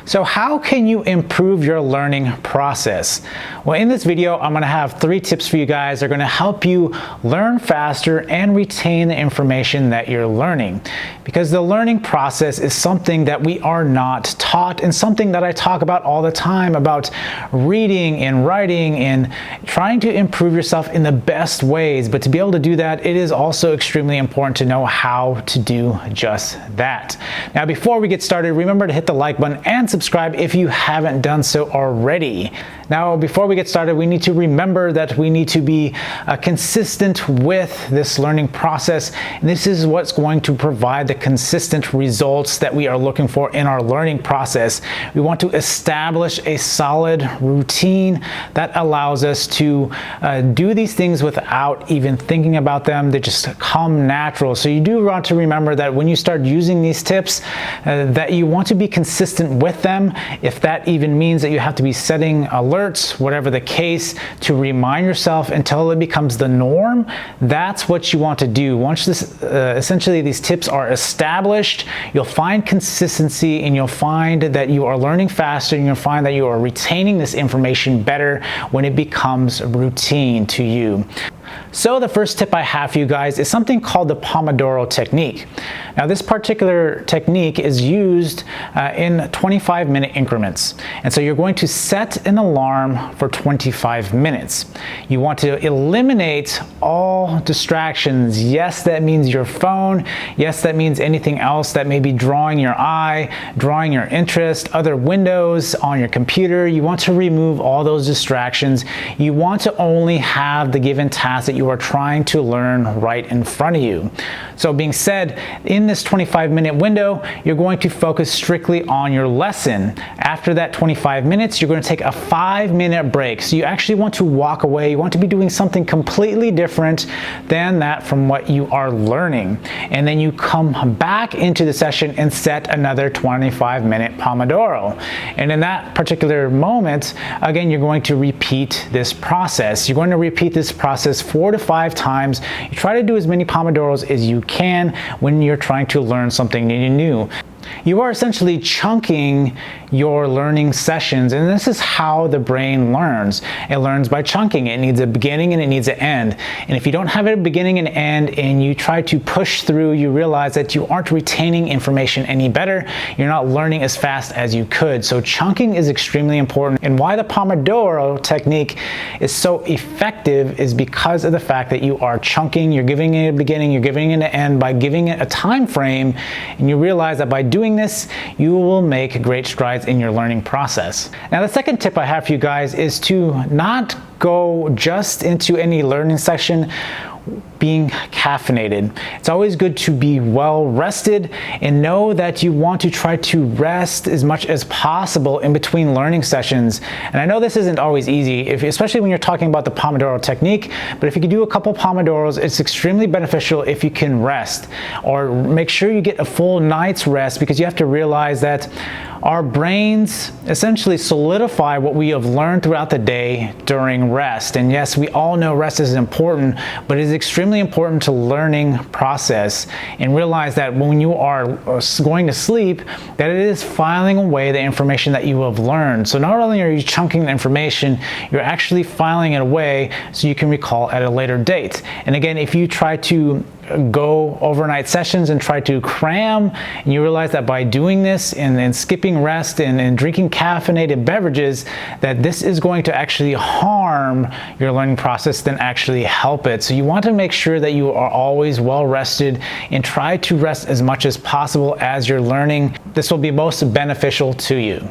So how can you improve your learning process? Well, in this video, I'm going to have 3 tips for you guys that are going to help you learn faster and retain the information that you're learning. Because the learning process is something that we are not taught, and something that I talk about all the time about reading and writing and trying to improve yourself in the best ways. But to be able to do that, it is also extremely important to know how to do just that. Now, before we get started, remember to hit the like button and subscribe if you haven't done so already. Now, before we get started, we need to remember that we need to be consistent with this learning process. And this is what's going to provide the consistent results that we are looking for in our learning process. We want to establish a solid routine that allows us to do these things without even thinking about them. They just come natural. So you do want to remember that when you start using these tips, that you want to be consistent with them. If that even means that you have to be setting alerts, whatever the case, to remind yourself until it becomes the norm, that's what you want to do. Once essentially these tips are established, you'll find consistency, and you'll find that you are learning faster, and you'll find that you are retaining this information better when it becomes routine to you. So the first tip I have for you guys is something called the Pomodoro technique. Now, this particular technique is used in 25-minute increments. And so you're going to set an alarm for 25 minutes. You want to eliminate all distractions. Yes, that means your phone. Yes, that means anything else that may be drawing your eye, drawing your interest, other windows on your computer. You want to remove all those distractions. You want to only have the given task that you are trying to learn right in front of you. So being said, in this 25-minute window, you're going to focus strictly on your lesson. After that 25 minutes, you're going to take a 5-minute break. So you actually want to walk away. You want to be doing something completely different than that from what you are learning. And then you come back into the session and set another 25-minute Pomodoro. And in that particular moment, again, you're going to repeat this process. You're going to repeat this process 4 to 5 times. You try to do as many Pomodoros as you can when you're trying to learn something new. You are essentially chunking your learning sessions, and this is how the brain learns. It learns by chunking. It needs a beginning and it needs an end. And if you don't have a beginning and end and you try to push through, you realize that you aren't retaining information any better. You're not learning as fast as you could. So chunking is extremely important. And why the Pomodoro technique is so effective is because of the fact that you are chunking. You're giving it a beginning, you're giving it an end by giving it a time frame, and you realize that by doing this, you will make great strides in your learning process. Now, the second tip I have for you guys is to not go just into any learning session being caffeinated. It's always good to be well rested and know that you want to try to rest as much as possible in between learning sessions. And I know this isn't always easy, especially when you're talking about the Pomodoro technique, but if you can do a couple Pomodoros, it's extremely beneficial if you can rest, or make sure you get a full night's rest, because you have to realize that our brains essentially solidify what we have learned throughout the day during rest. And yes, we all know rest is important, but it is extremely important to learning process, and realize that when you are going to sleep, that it is filing away the information that you have learned. So not only are you chunking the information, you're actually filing it away so you can recall at a later date. And again, if you try to go overnight sessions and try to cram, and you realize that by doing this and skipping rest and drinking caffeinated beverages, that this is going to actually harm your learning process than actually help it. So you want to make sure that you are always well rested and try to rest as much as possible as you're learning. This will be most beneficial to you.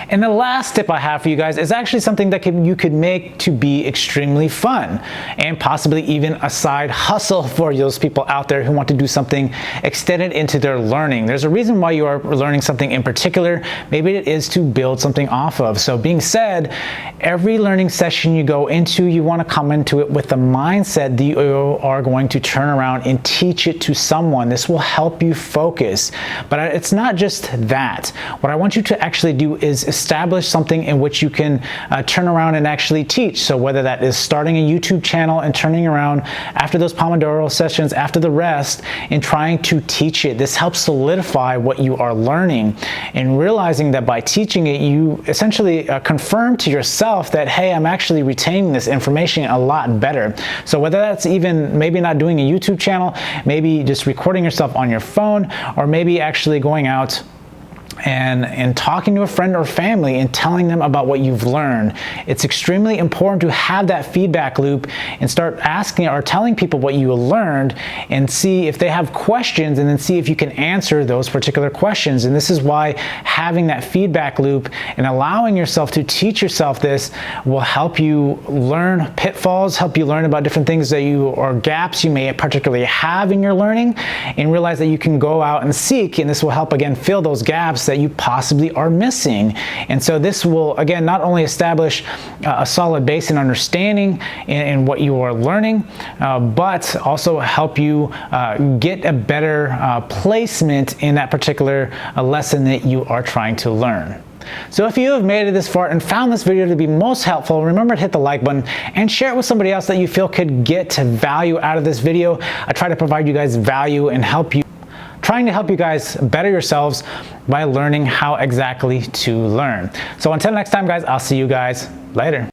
And the last tip I have for you guys is actually something that you could make to be extremely fun, and possibly even a side hustle for those people out there who want to do something extended into their learning. There's a reason why you are learning something in particular. Maybe it is to build something off of. So being said, every learning session you go into, you want to come into it with the mindset that you are going to turn around and teach it to someone. This will help you focus. But it's not just that. What I want you to actually do is establish something in which you can turn around and actually teach. So whether that is starting a YouTube channel and turning around after those Pomodoro sessions, after the rest, and trying to teach it. This helps solidify what you are learning, and realizing that by teaching it, you essentially confirm to yourself that, hey, I'm actually retaining this information a lot better. So whether that's even maybe not doing a YouTube channel, maybe just recording yourself on your phone, or maybe actually going out and talking to a friend or family and telling them about what you've learned. It's extremely important to have that feedback loop and start asking or telling people what you learned, and see if they have questions, and then see if you can answer those particular questions. And this is why having that feedback loop and allowing yourself to teach yourself this will help you learn pitfalls, help you learn about different things that you, or gaps you may particularly have in your learning, and realize that you can go out and seek, and this will help again fill those gaps that you possibly are missing. And so this will again not only establish a solid base and understanding in what you are learning, but also help you get a better placement in that particular lesson that you are trying to learn. So if you have made it this far and found this video to be most helpful, remember to hit the like button and share it with somebody else that you feel could get value out of this video. I try to provide you guys value and trying to help you guys better yourselves by learning how exactly to learn. So until next time, guys, I'll see you guys later.